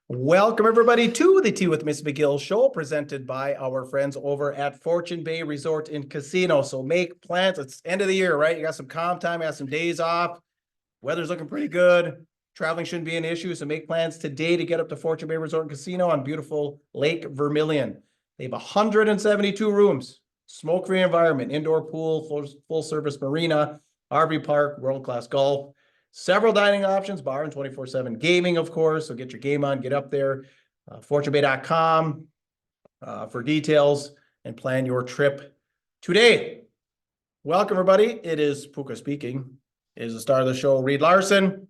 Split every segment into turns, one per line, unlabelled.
Welcome, everybody, to the Tea with Ms McGill Show, presented by our friends over at Fortune Bay Resort and Casino. So make plans. It's end of the year, right? You got some calm time, you got some days off. Weather's looking pretty good. Traveling shouldn't be an issue. So make plans today to get up to Fortune Bay Resort and Casino on beautiful Lake Vermilion. They have 172 rooms, smoke-free environment, indoor pool, full-service marina, RV park, world-class golf. Several dining options, bar and 24/7 gaming, of course. So get your game on, get up there. FortuneBay.com for details and plan your trip today. Welcome, everybody. It is Puka speaking. It is the star of the show, Reed Larson.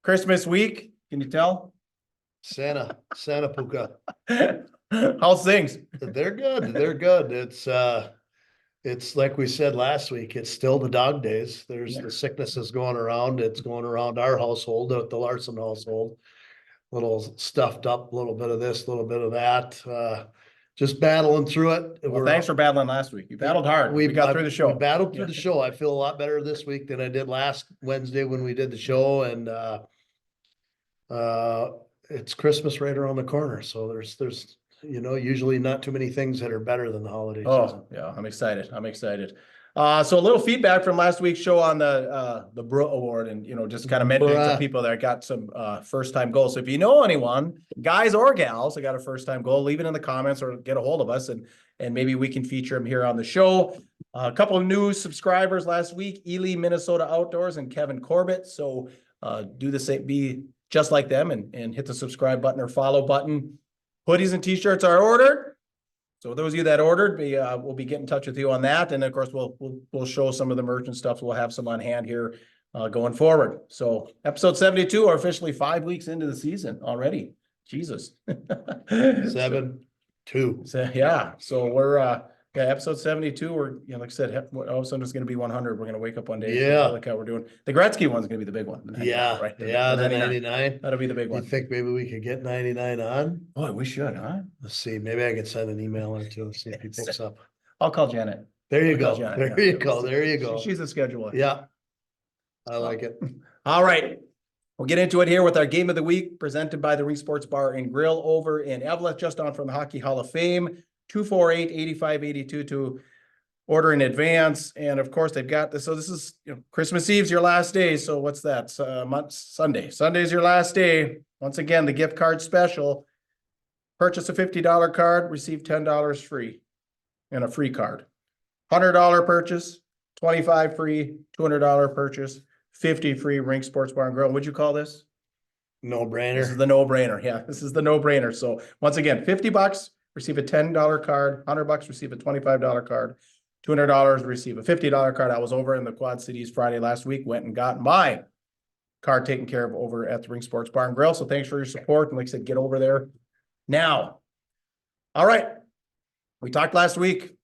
Christmas week. Can you tell?
Santa Puka.
How's things?
They're good. They're good. It's like we said last week, it's still the dog days. There's the sickness is going around. It's going around our household, the Larson household. Little stuffed up, a little bit of this, a little bit of that. Just battling through it.
Well, thanks for battling last week. You battled hard. We got through the show.
We battled through the show. I feel a lot better this week than I did last Wednesday when we did the show. And it's Christmas right around the corner. So there's usually not too many things that are better than the holiday season.
Yeah, I'm excited. So a little feedback from last week's show on the Bro Award, and just kind of mentioning some people that got some first time goals. So if you know anyone, guys or gals, that got a first time goal, leave it in the comments or get a hold of us, and maybe we can feature them here on the show. A couple of new subscribers last week: Ely, Minnesota Outdoors, and Kevin Corbett. So do the same, be just like them, and hit the subscribe button or follow button. Hoodies and t-shirts are ordered. So those of you that ordered, we'll be getting in touch with you on that. And of course, we'll show some of the merch and stuff. We'll have some on hand here going forward. So episode 72 are officially 5 weeks into the season already. Jesus.
7-2.
So, yeah. So we're episode 72. We're like I said, all of a sudden it's going to be 100. We're going to wake up one day.
Yeah.
Like how we're doing. The Gretzky one's going to be the big one.
Yeah.
Right.
The 99.
That'll be the big one.
You think maybe we could get 99 on?
Boy, we should, huh?
Let's see. Maybe I could send an email or two, see if he picks up.
I'll call Janet.
There you go.
Janet.
There you go. There you go.
She's the scheduler.
Yeah. I like it.
All right. We'll get into it here with our game of the week, presented by the Ring Sports Bar and Grill over in Eveleth, just on from the Hockey Hall of Fame. 248-8582 to order in advance. And of course, they've got this. So this is Christmas Eve's your last day. So what's that? Sunday. Sunday's your last day. Once again, the gift card special. Purchase a $50 card, receive $10 free and a free card. $100 purchase, $25 free, $200 purchase, $50 free. Ring Sports Bar and Grill. What'd you call this?
No-brainer.
This is the no-brainer. Yeah, this is the no-brainer. So once again, $50, receive a $10 card, $100, receive a $25 card, $200, receive a $50 card. I was over in the Quad Cities Friday last week, went and got my card taken care of over at the Ring Sports Bar and Grill. So thanks for your support. And like I said, get over there now. All right. We talked last week.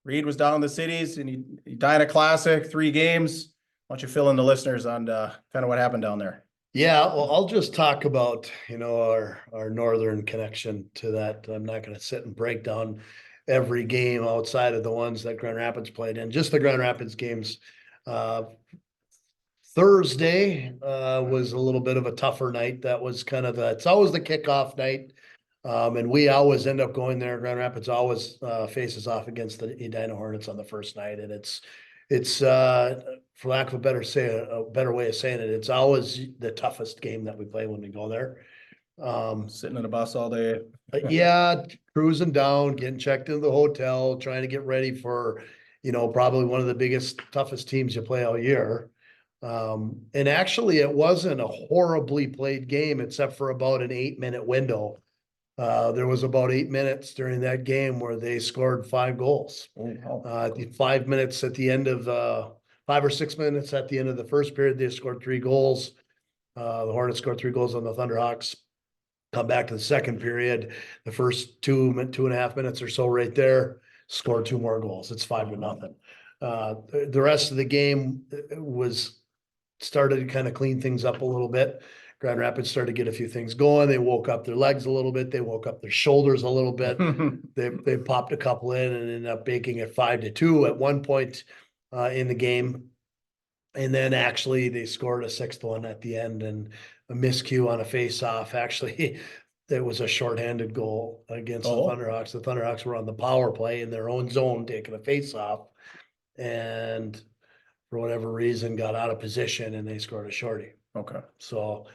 Reed was down in the cities and he died a classic, 3 games. Why don't you fill in the listeners on kind of what happened down there?
Yeah, well, I'll just talk about, our northern connection to that. I'm not going to sit and break down every game outside of the ones that Grand Rapids played in, just the Grand Rapids games. Thursday was a little bit of a tougher night. That was kind of it's always the kickoff night. And we always end up going there. Grand Rapids always faces off against the Edina Hornets on the first night. And it's for lack of a better way of saying it, it's always the toughest game that we play when we go there.
Sitting in a bus all day.
Yeah, cruising down, getting checked into the hotel, trying to get ready for, probably one of the biggest, toughest teams you play all year. And actually it wasn't a horribly played game except for about an 8-minute window. There was about 8 minutes during that game where they scored 5 goals. 5 minutes at the end of 5 or 6 minutes at the end of the first period, they scored 3 goals. The Hornets scored 3 goals on the Thunderhawks. Come back to the second period, the first 2.5 minutes or so right there, scored 2 more goals. It's 5-0. The rest of the game started to kind of clean things up a little bit. Grand Rapids started to get a few things going. They woke up their legs a little bit. They woke up their shoulders a little bit. They popped a couple in and ended up making it 5-2 at one point in the game. And then actually they scored a sixth one at the end and a miscue on a face-off. Actually, there was a shorthanded goal against the Thunderhawks. The Thunderhawks were on the power play in their own zone, taking a face-off, and for whatever reason got out of position and they scored a shorty.
Okay.
So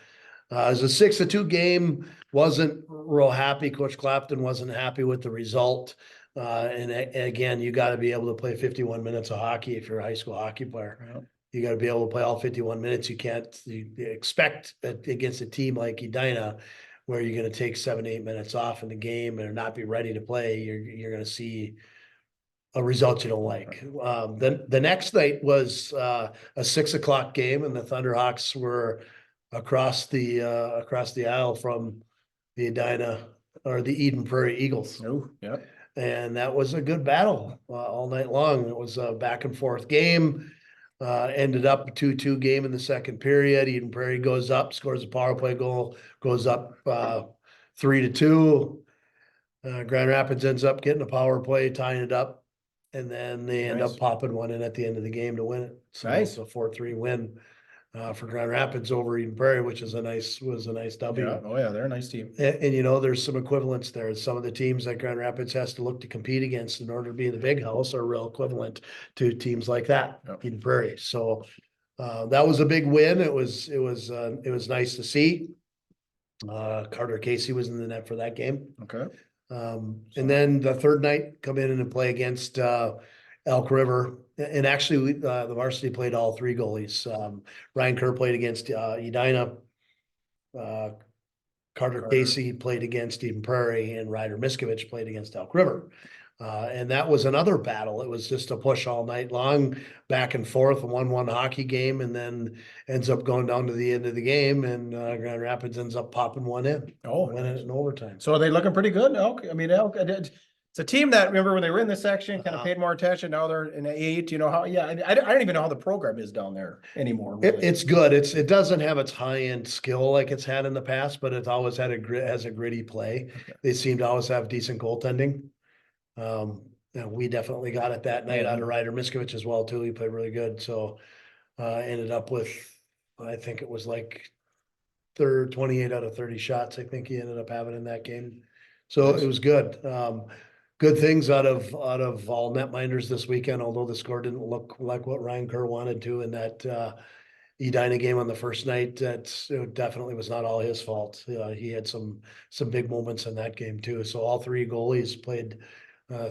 it was a 6-2 game. Wasn't real happy. Coach Clapton wasn't happy with the result. And again, you got to be able to play 51 minutes of hockey if you're a high school hockey player.
Yep.
You got to be able to play all 51 minutes. You can't expect against a team like Edina, where you're going to take 7-8 minutes off in the game and not be ready to play. You're going to see a result you don't like. Then the next night was a 6 o'clock game, and the Thunderhawks were across the aisle from the Edina or the Eden Prairie Eagles.
Oh, yeah.
And that was a good battle all night long. It was a back and forth game. Ended up a 2-2 game in the second period. Eden Prairie goes up, scores a power play goal, goes up 3-2. Grand Rapids ends up getting a power play, tying it up, and then they end up popping one in at the end of the game to win it. So it's a 4-3 win for Grand Rapids over Eden Prairie, which is a nice W.
Yeah. Oh yeah, they're a nice team.
And you know, there's some equivalents there. Some of the teams that Grand Rapids has to look to compete against in order to be in the big house are real equivalent to teams like that, Eden Prairie. So that was a big win. It was nice to see. Carter Casey was in the net for that game.
Okay.
And then the third night come in and play against Elk River. And actually the varsity played all three goalies. Ryan Kerr played against Edina. Carter Casey played against Eden Prairie, and Ryder Miskovich played against Elk River. And that was another battle. It was just a push all night long, back and forth, a 1-1 hockey game, and then ends up going down to the end of the game, and Grand Rapids ends up popping one in. Winning it in overtime.
So are they looking pretty good? Elk, I mean, Elk, it's a team that, remember when they were in this section, kind of paid more attention. Now they're in the 8, you know how, yeah, I don't even know how the program is down there anymore. Really.
It's good. It doesn't have its high-end skill like it's had in the past, but it's always had has a gritty play. Okay. They seem to always have decent goaltending. We definitely got it that night out of Ryder Miskovich as well too. He played really good. So ended up with, I think it was like 28 out of 30 shots. I think he ended up having in that game. So it was good. Good things out of all netminders this weekend, although the score didn't look like what Ryan Kerr wanted to in that Edina game on the first night. It definitely was not all his fault. He had some big moments in that game too. So all three goalies played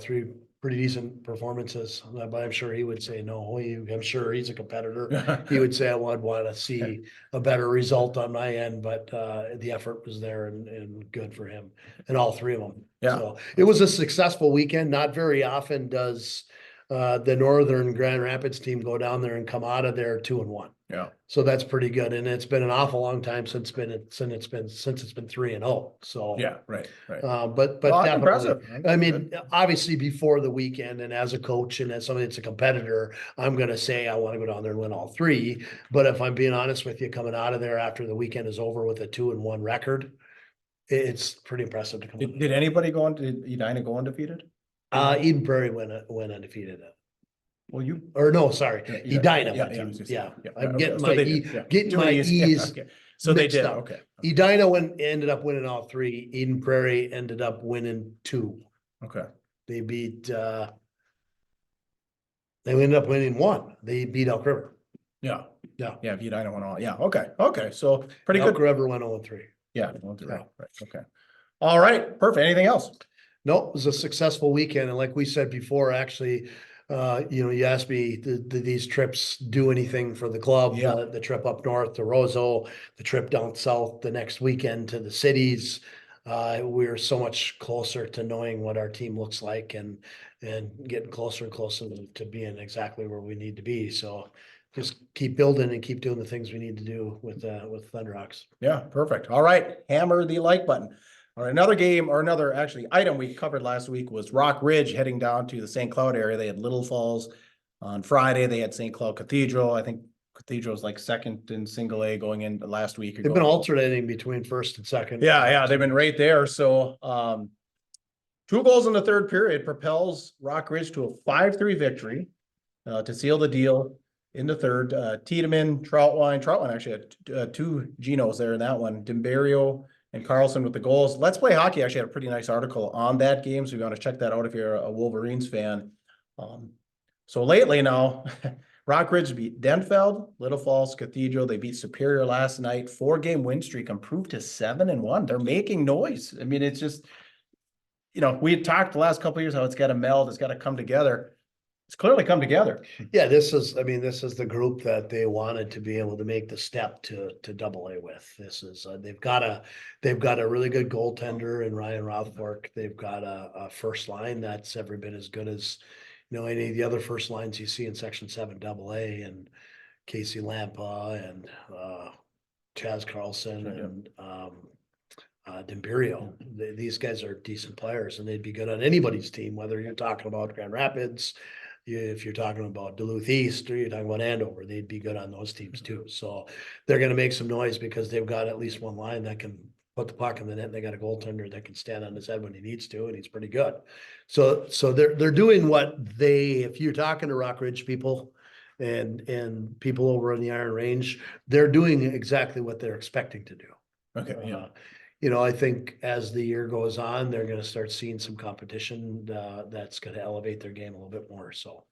three pretty decent performances, but I'm sure he would say no. I'm sure he's a competitor. He would say I would want to see a better result on my end, but the effort was there and good for him and all three of them.
Yeah.
So it was a successful weekend. Not very often does the Northern Grand Rapids team go down there and come out of there 2-1.
Yeah.
So that's pretty good. And it's been an awful long time since it's been 3-0. So
yeah, right.
But
well,
definitely,
impressive.
I mean, obviously before the weekend and as a coach and as somebody that's a competitor, I'm going to say I want to go down there and win all three. But if I'm being honest with you, coming out of there after the weekend is over with a 2-1 record, it's pretty impressive to come.
Did anybody go on? Did Edina go undefeated?
Eden Prairie went undefeated.
Well,
Edina. Yeah. I'm getting my E's.
Okay. So they did.
Up.
Okay.
Edina ended up winning all three. Eden Prairie ended up winning 2.
Okay.
They beat. They ended up winning 1. They beat Elk River.
Yeah.
Yeah.
Edina went all. Yeah. Okay. So pretty
Elk
good.
River went 0-3.
Yeah. 0-3. Right. Okay. All right. Perfect. Anything else?
No, it was a successful weekend, and like we said before, actually. You asked me, did these trips do anything for the club?
Yeah.
The trip up north to Roseau, the trip down south the next weekend to the cities. We're so much closer to knowing what our team looks like and getting closer and closer to being exactly where we need to be. So just keep building and keep doing the things we need to do with Thunderhawks.
Yeah, perfect. All right. Hammer the like button. All right, another game or another actually item we covered last week was Rock Ridge heading down to the St. Cloud area. They had Little Falls on Friday. They had St. Cloud Cathedral. I think Cathedral is like second in single A going into last week.
They've been alternating between first and second.
Yeah, they've been right there. So 2 goals in the third period propels Rock Ridge to a 5-3 victory to seal the deal. in the third. Tiedemann, Troutwine actually had two Genos there in that one. Dimberio and Carlson with the goals. Let's Play Hockey actually had a pretty nice article on that game, so you want to check that out if you're a Wolverines fan. So lately now, Rockridge beat Denfeld, Little Falls Cathedral. They beat Superior last night. 4-game win streak improved to 7-1. They're making noise. I mean, it's just, we had talked the last couple of years how it's got to meld, it's got to come together. It's clearly come together.
Yeah, this is the group that they wanted to be able to make the step to AA with. This is, they've got a really good goaltender in Ryan Rothfork. They've got a first line that's every bit as good as, any of the other first lines you see in Section 7 AA, and Casey Lampa and Chaz Carlson and Dimberio. These guys are decent players, and they'd be good on anybody's team, whether you're talking about Grand Rapids, if you're talking about Duluth East, or you're talking about Andover, they'd be good on those teams too. So they're going to make some noise because they've got at least one line that can put the puck in the net, and they got a goaltender that can stand on his head when he needs to, and he's pretty good. So they're doing what if you're talking to Rockridge people and people over in the Iron Range, they're doing exactly what they're expecting to do.
Okay. Yeah.
I think as the year goes on, they're going to start seeing some competition that's going to elevate their game a little bit more. So,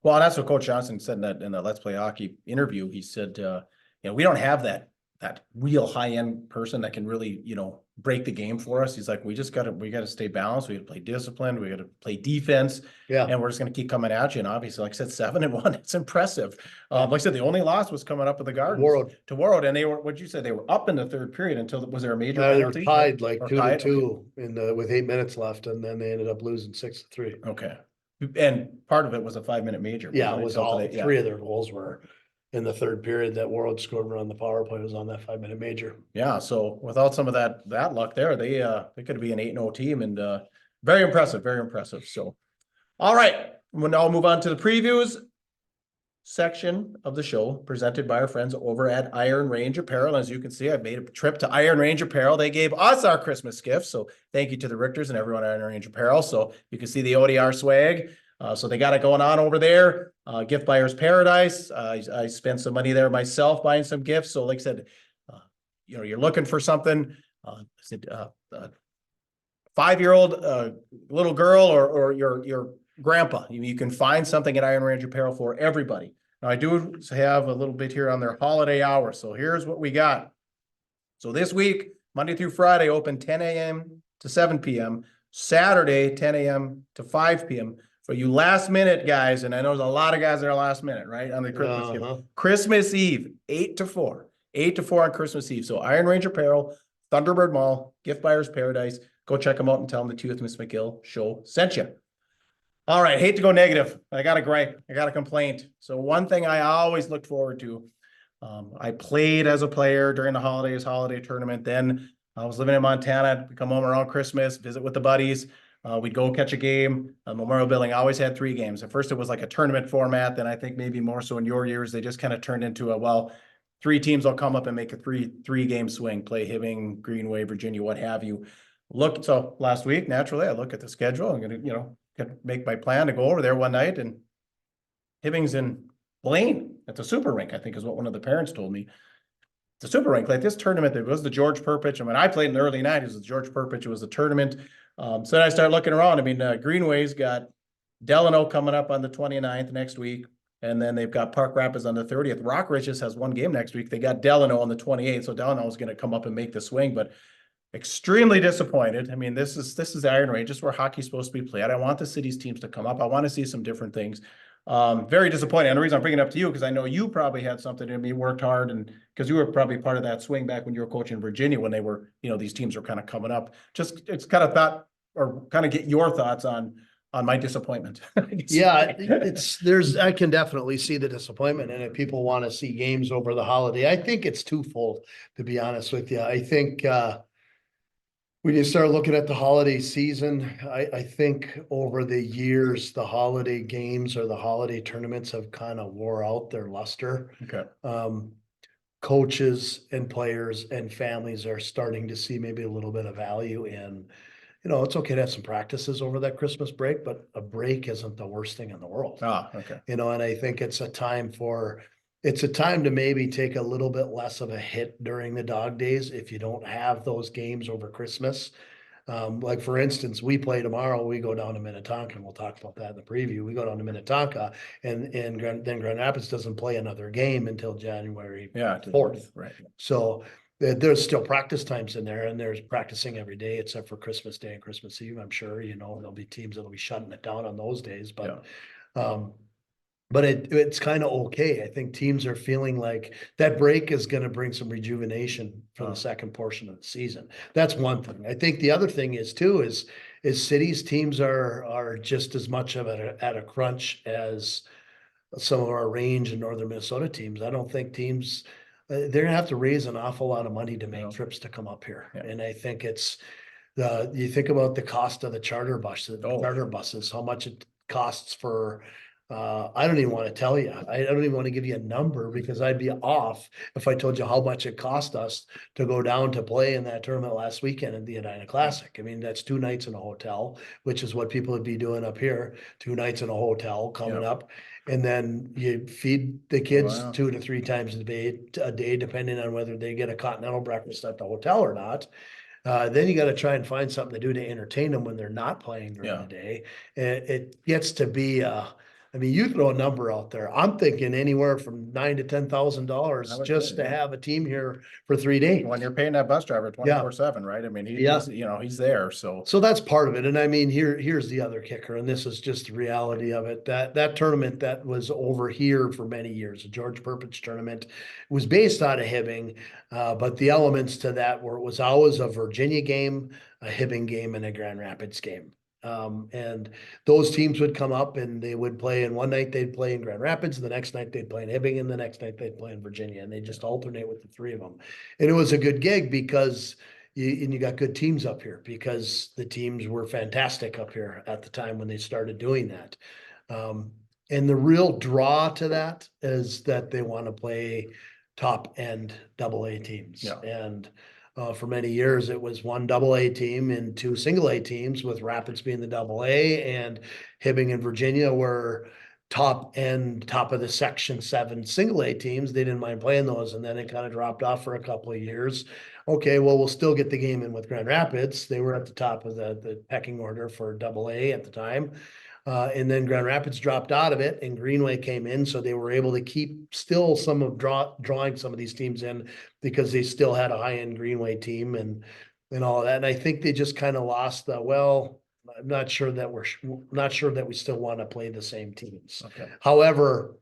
well, that's what Coach Johnson said in the Let's Play Hockey interview. He said, we don't have that real high end person that can really, break the game for us. He's like, we got to stay balanced. We got to play disciplined. We got to play defense.
yeah,
And we're just going to keep coming at you. And obviously, like I said, 7-1, it's impressive. Like I said, the only loss was coming up with the Gardens to Warroad. And they were, what'd you say? They were up in the third period until, was there a major penalty?
They were tied like 2-2
Okay.
with 8 minutes left, and then they ended up losing 6-3.
Okay. And part of it was a 5-minute major.
Yeah, it was all three of their goals were in the third period that Warroad scored on the power play was on that 5-minute major.
Yeah, so without some of that luck there, they could be an 8-0 team, and very impressive, very impressive. So, all right, we'll now move on to the previews section of the show presented by our friends over at Iron Range Apparel. As you can see, I've made a trip to Iron Range Apparel. They gave us our Christmas gift, so thank you to the Richters and everyone at Iron Range Apparel. So you can see the ODR swag. So they got it going on over there. Gift Buyer's Paradise. I spent some money there myself buying some gifts. So like I said, you're looking for something, 5-year-old little girl or your grandpa. You can find something at Iron Range Apparel for everybody. Now I do have a little bit here on their holiday hour. So here's what we got. So this week, Monday through Friday, open 10 a.m. to 7 p.m. Saturday, 10 a.m. to 5 p.m. For you last minute guys, and I know there's a lot of guys that are last minute, right? On the Christmas gift. Christmas Eve, 8 to 4. 8 to 4 on Christmas Eve. So Iron Range Apparel, Thunderbird Mall, Gift Buyer's Paradise. Go check them out and tell them the Ms McGill Show sent you. All right, hate to go negative. I got a gripe. I got a complaint. So one thing I always looked forward to, I played as a player during the holiday tournament. Then I was living in Montana. We come home around Christmas, visit with the buddies. We'd go catch a game. Memorial Building always had 3 games. At first it was like a tournament format. Then I think maybe more so in your years, they just kind of turned into 3 teams will come up and make a three game swing, play Hibbing, Greenway, Virginia, what have you. So last week, naturally, I look at the schedule. I'm going to, make my plan to go over there one night, and Hibbing's in Blaine at the Super Rink, I think is what one of the parents told me. The Super Rink, like this tournament, it was the George Perpich. I mean, I played in the early 90s with George Perpich. It was the tournament. So then I started looking around. I mean, Greenway's got Delano coming up on the 29th next week. And then they've got Park Rapids on the 30th. Rockridge just has 1 game next week. They got Delano on the 28th. So Delano is going to come up and make the swing, but extremely disappointed. I mean, this is Iron Range, just where hockey's supposed to be played. I want the city's teams to come up. I want to see some different things. Very disappointed. And the reason I'm bringing it up to you, because I know you probably had something in me, worked hard, and because you were probably part of that swing back when you were coaching in Virginia, when they were, these teams were kind of coming up. It's kind of thought, or kind of get your thoughts on my disappointment.
Yeah, I can definitely see the disappointment, and if people want to see games over the holiday, I think it's twofold, to be honest with you. I think when you start looking at the holiday season, I think over the years, the holiday games or the holiday tournaments have kind of wore out their luster.
Okay.
Coaches and players and families are starting to see maybe a little bit of value in it's okay to have some practices over that Christmas break, but a break isn't the worst thing in the world.
Ah, okay.
And I think it's a time to maybe take a little bit less of a hit during the dog days if you don't have those games over Christmas. Like for instance, we play tomorrow, we go down to Minnetonka, and we'll talk about that in the preview. We go down to Minnetonka and then Grand Rapids doesn't play another game until January
Yeah.
4th.
Right.
So there's still practice times in there and there's practicing every day except for Christmas Day and Christmas Eve. I'm sure, there'll be teams that'll be shutting it down on those days, but it's kind of okay. I think teams are feeling like that break is going to bring some rejuvenation for the second portion of the season. That's one thing. I think the other thing is too, is cities teams are just as much of at a crunch as some of our range and northern Minnesota teams. I don't think teams, they're gonna have to raise an awful lot of money to make trips to come up here.
Yeah.
And I think it's you think about the cost of the charter buses, how much it costs for, I don't even want to tell you. I don't even want to give you a number because I'd be off if I told you how much it cost us to go down to play in that tournament last weekend at the Edina Classic. I mean, that's 2 nights in a hotel, which is what people would be doing up here, 2 nights in a hotel coming up. And then you feed the kids 2 to 3 times a day, depending on whether they get a continental breakfast at the hotel or not. Then you got to try and find something to do to entertain them when they're not playing during the day. It gets to be, I mean, you throw a number out there. I'm thinking anywhere from $9,000 to $10,000 just to have a team here for 3 days.
When you're paying that bus driver 24/7, right? I mean, he's there. So
that's part of it. And I mean, here's the other kicker, and this is just the reality of it. That tournament that was over here for many years, the George Perpich tournament, was based out of Hibbing, but the elements to that were, it was always a Virginia game, a Hibbing game, and a Grand Rapids game. And those teams would come up and they would play, and one night they'd play in Grand Rapids, the next night they'd play in Hibbing, and the next night they'd play in Virginia, and they just alternate with the 3 of them. And it was a good gig because you got good teams up here because the teams were fantastic up here at the time when they started doing that. And the real draw to that is that they want to play top end AA teams. And for many years, it was 1 AA team and 2 single A teams, with Rapids being the AA, and Hibbing and Virginia were top of the Section 7 single A teams. They didn't mind playing those, and then it kind of dropped off for a couple of years. Okay, well, we'll still get the game in with Grand Rapids. They were at the top of the pecking order for AA at the time. And then Grand Rapids dropped out of it and Greenway came in. So they were able to keep still some of drawing some of these teams in because they still had a high-end Greenway team and all of that. And I think they just kind of lost I'm not sure that we still want to play the same teams.
Okay.
However,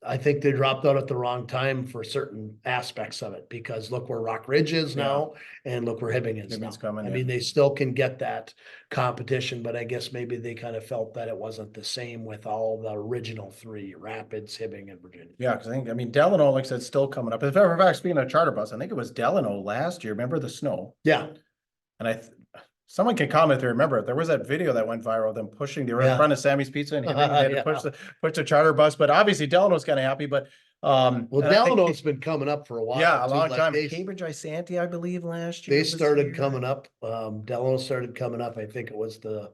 I think they dropped out at the wrong time for certain aspects of it, because look where Rock Ridge is now and look where Hibbing is now.
Coming,
I mean, they still can get that competition, but I guess maybe they kind of felt that it wasn't the same with all the original 3, Rapids, Hibbing, and Virginia.
Yeah, because Delano, like I said, still coming up. If ever back, speaking of charter bus, I think it was Delano last year. Remember the snow?
Yeah.
And someone can comment if they remember it. There was that video that went viral, them pushing, they were in front of Sammy's Pizza and they had to push the charter bus. But obviously Delano's kind of happy, but
Delano's been coming up for a while.
Yeah, a long time. Cambridge Isanti, I believe, last year.
They started coming up. Delano started coming up. I think it was the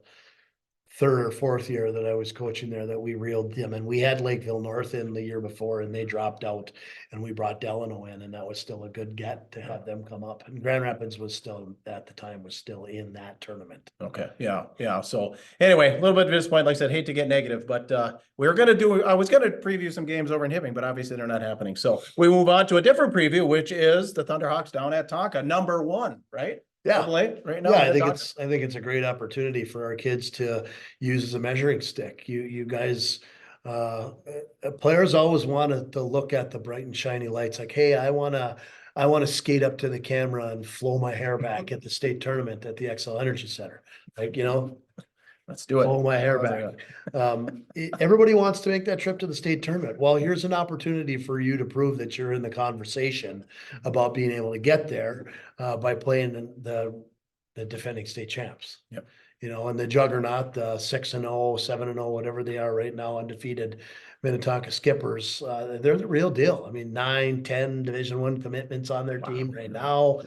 3rd or 4th year that I was coaching there that we reeled them, and we had Lakeville North in the year before and they dropped out, and we brought Delano in, and that was still a good get to have them come up. And Grand Rapids was still at the time in that tournament.
Okay. Yeah. So anyway, a little bit of disappointment. Like I said, hate to get negative, but I was going to preview some games over in Hibbing, but obviously they're not happening. So we move on to a different preview, which is the Thunderhawks down at Tonka, number 1, right?
Yeah.
Right now.
Yeah, I think it's a great opportunity for our kids to use as a measuring stick. You guys, players always want to look at the bright and shiny lights. Like, hey, I want to skate up to the camera and flow my hair back at the state tournament at the XL Energy Center. Like,
let's do it.
Flow my hair back. Everybody wants to make that trip to the state tournament. Well, here's an opportunity for you to prove that you're in the conversation about being able to get there by playing the defending state champs.
Yep.
And the juggernaut, the 6-0, 7-0, whatever they are right now, undefeated Minnetonka Skippers. They're the real deal. I mean, 9, 10 Division I commitments on their team right now.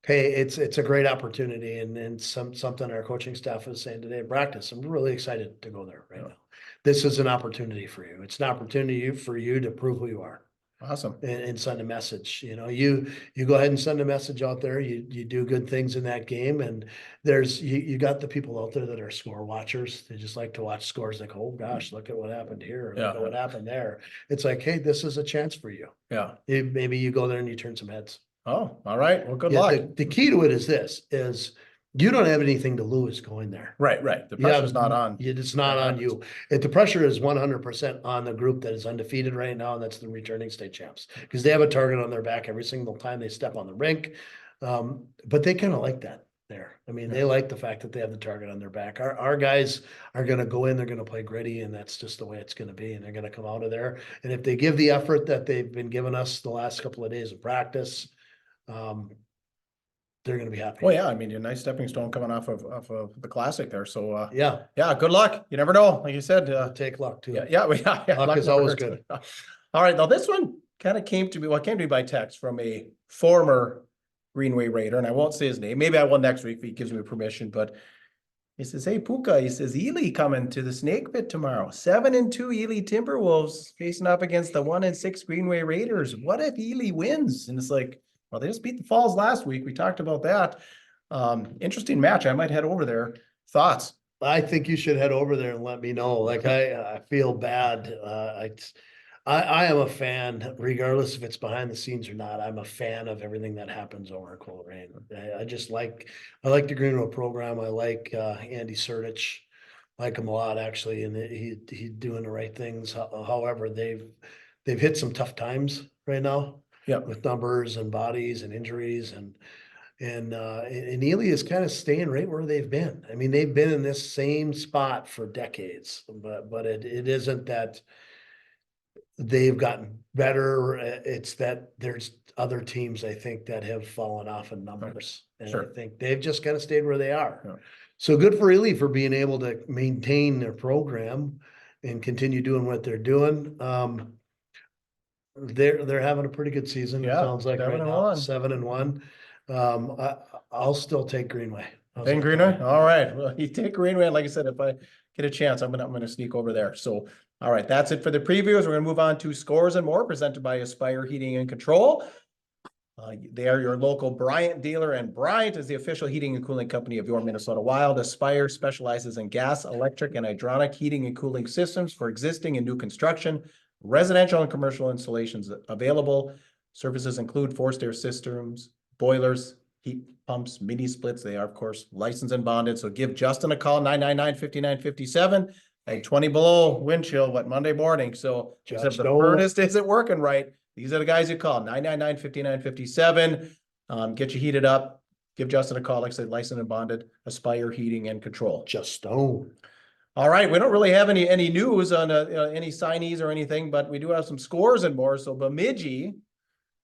Hey, it's a great opportunity and something our coaching staff is saying today in practice. I'm really excited to go there right now. This is an opportunity for you. It's an opportunity for you to prove who you are.
Awesome.
And send a message. You go ahead and send a message out there. You do good things in that game, and you got the people out there that are score watchers. They just like to watch scores. Like, oh gosh, look at what happened here. Look at what happened there. It's like, hey, this is a chance for you.
Yeah.
Maybe you go there and you turn some heads.
Oh, all right. Well, good
Yeah,
luck.
the key to it is you don't have anything to lose going there.
Right. The pressure's not on.
It's not on you. The pressure is 100% on the group that is undefeated right now, and that's the returning state champs, because they have a target on their back every single time they step on the rink. But they kind of like that there. I mean, they like the fact that they have the target on their back. Our guys are going to go in, they're going to play gritty, and that's just the way it's going to be. And they're going to come out of there. And if they give the effort that they've been giving us the last couple of days of practice, they're going to be happy.
Well, yeah, I mean, a nice stepping stone coming off of the classic there. So,
yeah,
good luck. You never know. Like you said,
take luck too.
Yeah.
Luck is always good.
All right. Now this one kind of came to me by text from a former Greenway Raider, and I won't say his name. Maybe I will next week if he gives me permission, but he says, hey, Puka, he says, Ely coming to the Snake Pit tomorrow. 7-2 Ely Timberwolves facing up against the 1-6 Greenway Raiders. What if Ely wins? And it's like, well, they just beat the Falls last week. We talked about that. Interesting match. I might head over there. Thoughts?
I think you should head over there and let me know. Like I feel bad. I am a fan, regardless if it's behind the scenes or not. I'm a fan of everything that happens over at Coleraine. I like the Greenville program. I like Andy Sertich. Like him a lot actually, and he's doing the right things. However, they've hit some tough times right now.
Yeah,
with numbers and bodies and injuries and Ely is kind of staying right where they've been. I mean, they've been in this same spot for decades, but it isn't that they've gotten better. It's that there's other teams, I think, that have fallen off in numbers. And I think they've just kind of stayed where they are. Yeah. So good for Ely for being able to maintain their program and continue doing what they're doing. They're having a pretty good season. It sounds like right now, 7-1. I'll still take Greenway.
Take Greenway. All right. Well, you take Greenway. Like I said, if I get a chance, I'm gonna sneak over there. So, all right, that's it for the previews. We're gonna move on to Scores and More, presented by Aspire Heating and Control. They are your local Bryant dealer, and Bryant is the official heating and cooling company of your Minnesota Wild. Aspire specializes in gas, electric, and hydronic heating and cooling systems for existing and new construction, residential and commercial installations available. Services include forced air systems, boilers, heat pumps, mini splits. They are, of course, licensed and bonded. So give Justin a call, 999-5957. Like 20 below wind chill, Monday morning. So if the furnace isn't working right, these are the guys you call, 999-5957. Get you heated up. Give Justin a call. Like I said, licensed and bonded, Aspire Heating and Control. All right. We don't really have any news on any signees or anything, but we do have some scores and more. So Bemidji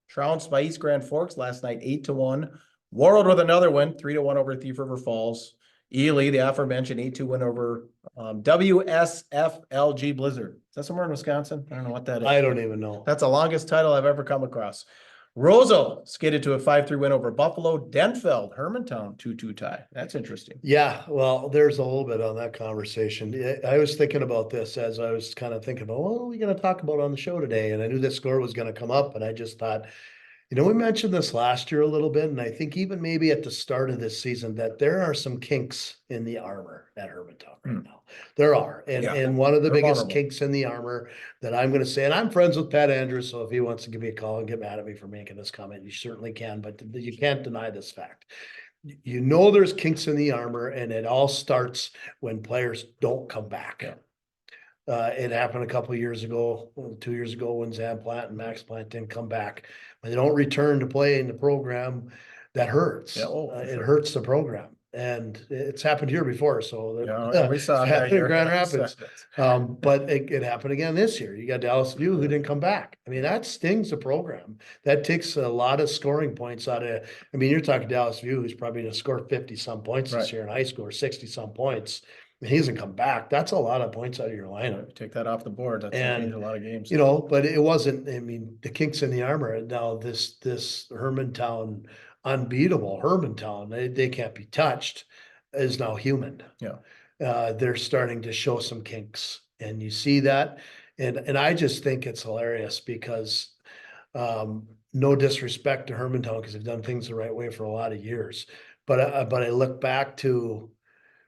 trounced by East Grand Forks last night, 8-1. Warroad with another win, 3-1 over Thief River Falls. Ely, the aforementioned 8-2 win over WSFLG Blizzard. Is that somewhere in Wisconsin? I don't know what that is.
I don't even know.
That's the longest title I've ever come across. Roseau skated to a 5-3 win over Buffalo. Denfeld, Hermantown, 2-2 tie. That's interesting.
Yeah, well, there's a little bit on that conversation. I was thinking about this as I was kind of thinking about, what are we going to talk about on the show today? And I knew this score was going to come up, and I just thought, we mentioned this last year a little bit, and I think even maybe at the start of this season that there are some kinks in the armor at Hermantown right now. There are. And one of the biggest kinks in the armor that I'm going to say, and I'm friends with Pat Andrews, so if he wants to give me a call and get mad at me for making this comment, you certainly can, but you can't deny this fact. There's kinks in the armor, and it all starts when players don't come back. Yeah. It happened a couple of years ago, 2 years ago, when Zan Plant and Max Plant didn't come back. When they don't return to play in the program, that hurts. Yeah, it hurts the program. And it's happened here before. So
we saw that
in Grand Rapids. But it happened again this year. You got Dallas View who didn't come back. I mean, that stings the program. That takes a lot of scoring points out of, you're talking Dallas View, who's probably going to score 50 some points this year in high school, or 60 some points. He doesn't come back. That's a lot of points out of your lineup.
Take that off the board. That's changed a lot of games.
But it wasn't, the kinks in the armor. Now this Hermantown unbeatable. Hermantown, they can't be touched, is now human.
Yeah.
They're starting to show some kinks, and you see that. And I just think it's hilarious because no disrespect to Hermantown because they've done things the right way for a lot of years. But I look back to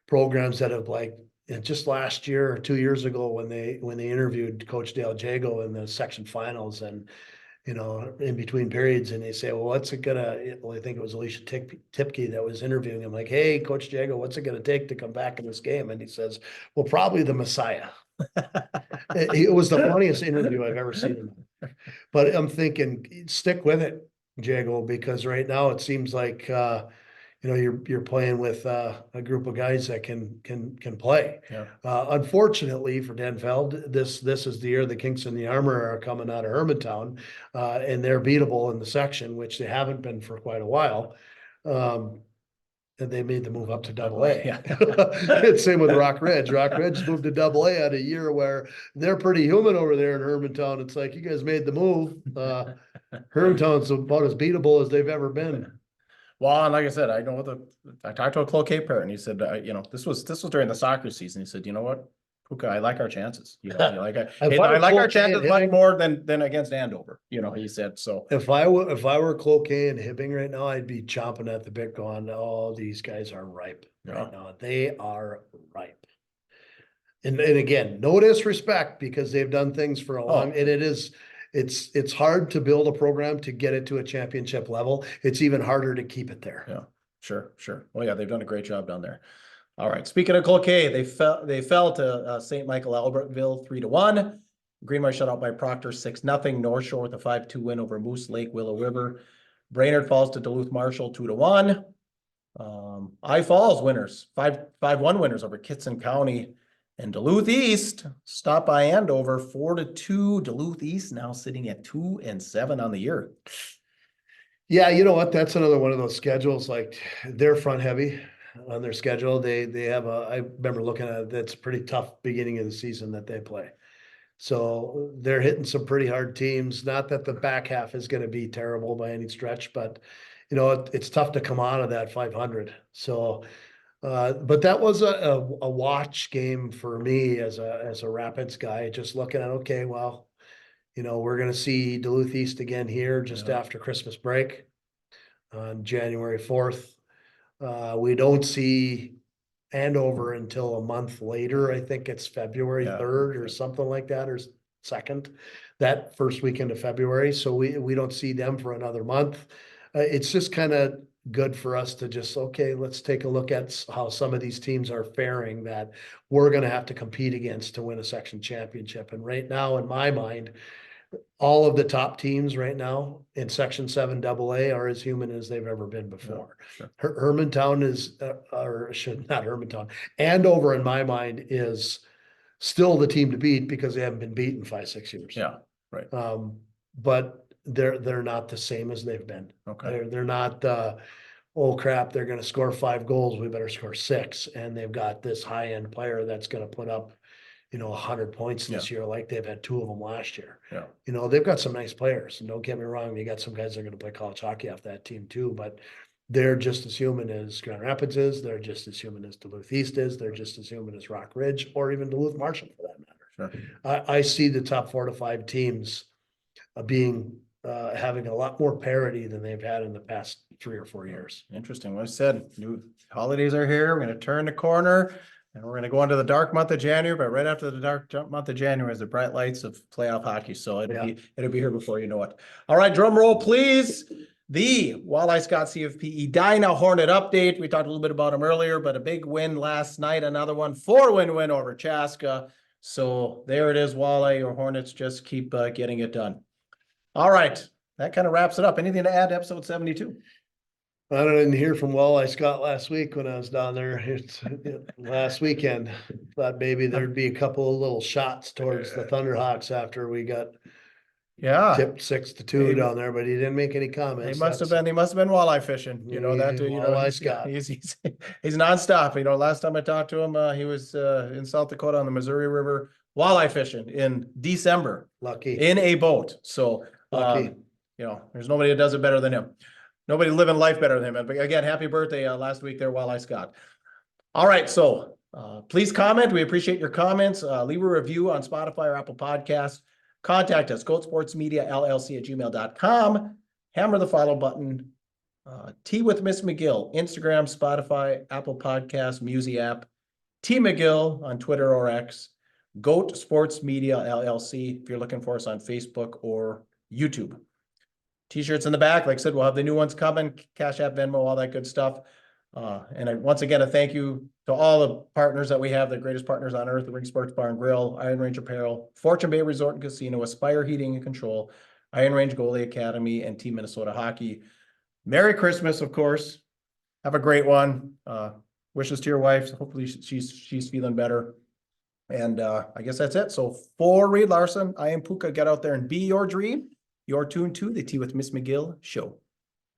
programs that have like just last year or 2 years ago when they interviewed Coach Dale Jago in the section finals and in between periods, and they say, well, what's it gonna, well, I think it was Alicia Tipke that was interviewing him, like, hey, Coach Jago, what's it gonna take to come back in this game? And he says, well, probably the Messiah. It was the funniest interview I've ever seen. But I'm thinking, stick with it, Jago, because right now it seems like you're playing with a group of guys that can play.
Yeah.
Unfortunately for Denfeld, this is the year the kinks in the armor are coming out of Hermantown, and they're beatable in the section, which they haven't been for quite a while. And they made the move up to AA.
Yeah.
Same with Rock Ridge. Rock Ridge moved to AA at a year where they're pretty human over there in Hermantown. It's like, you guys made the move. Hermantown's about as beatable as they've ever been.
Well, and like I said, I talked to a Cloquet parent, and he said, this was during the soccer season. He said, you know what, Puka, I like our chances. I like our chances much more than against Andover. He said so.
If I were Cloquet and Hibbing right now, I'd be chomping at the bit, going, "Oh, these guys are ripe right now. They are ripe." And again, no disrespect because they've done things for a long, and it's hard to build a program to get it to a championship level. It's even harder to keep it there.
Yeah, sure. Well, yeah, they've done a great job down there. All right. Speaking of Cloquet, they fell to St. Michael Albertville 3-1. Greenway shut out by Proctor 6-0. North Shore with a 5-2 win over Moose Lake, Willow River. Brainerd falls to Duluth Marshall 2-1. I Falls winners 5-1 winners over Kitson County. And Duluth East stopped by Andover 4-2. Duluth East now sitting at 2-7 on the year.
Yeah, you know what? That's another one of those schedules. Like, they're front heavy on their schedule. They have I remember looking at it, that's a pretty tough beginning of the season that they play. So they're hitting some pretty hard teams. Not that the back half is going to be terrible by any stretch, but it's tough to come out of that 500. So. But that was a watch game for me as a Rapids guy, just looking at, okay, well, we're going to see Duluth East again here just after Christmas break on January 4th. We don't see Andover until a month later. I think it's February 3rd or something like that, or 2nd, that first weekend of February. So we don't see them for another month. It's just kind of good for us to just, okay, let's take a look at how some of these teams are faring that we're going to have to compete against to win a section championship. And right now, in my mind, all of the top teams right now in Section 7 AA are as human as they've ever been before.
Sure.
Hermantown is, not Hermantown, Andover, in my mind, is still the team to beat because they haven't been beaten 5-6 years.
Yeah, right.
But they're not the same as they've been.
Okay.
They're not, oh crap, they're going to score 5 goals. We better score 6. And they've got this high end player that's going to put up, 100 points this year, like they've had 2 of them last year.
Yeah.
They've got some nice players, and don't get me wrong, you got some guys that are going to play college hockey off that team too, but they're just as human as Grand Rapids is. They're just as human as Duluth East is. They're just as human as Rock Ridge or even Duluth Marshall for that matter.
Sure.
I see the top 4 to 5 teams having a lot more parity than they've had in the past 3 or 4 years.
Interesting. Well, I said, new holidays are here. We're going to turn the corner and we're going to go into the dark month of January, but right after the dark month of January is the bright lights of playoff hockey. So it'll be here before you know it. All right, drum roll, please. The Walleye Scott CFP Edina Hornet update. We talked a little bit about them earlier, but a big win last night. Another one, 4-win win over Chaska. So there it is, Walleye. Your Hornets just keep getting it done. All right. That kind of wraps it up. Anything to add to episode 72?
I didn't hear from Walleye Scott last week when I was down there. It's last weekend. Thought maybe there'd be a couple of little shots towards the Thunderhawks after we got tipped 6-2 down there, but he didn't make any comments.
They must have been walleye fishing.
Walleye Scott.
He's nonstop. Last time I talked to him, he was in South Dakota on the Missouri River walleye fishing in December.
Lucky.
In a boat. So
lucky.
there's nobody that does it better than him. Nobody living life better than him. But again, happy birthday last week there, Walleye Scott. All right, so please comment. We appreciate your comments. Leave a review on Spotify or Apple Podcasts. Contact us, goatsportsmediallc@gmail.com. Hammer the follow button. Tea with Ms. McGill, Instagram, Spotify, Apple Podcasts, Musi app. T McGill on Twitter or X. Goat Sports Media LLC if you're looking for us on Facebook or YouTube. T-shirts in the back. Like I said, we'll have the new ones coming. Cash App, Venmo, all that good stuff. Once again, a thank you to all the partners that we have, the greatest partners on earth, the Ring Sports Bar and Grill, Iron Range Apparel, Fortune Bay Resort and Casino, Aspire Heating and Control, Iron Range Goalie Academy, and Team Minnesota Hockey. Merry Christmas, of course. Have a great one. Wishes to your wife. Hopefully she's feeling better. And I guess that's it. So for Reed Larson, I am Puka. Get out there and be your dream. You're tuned to the Tea with Ms. McGill show.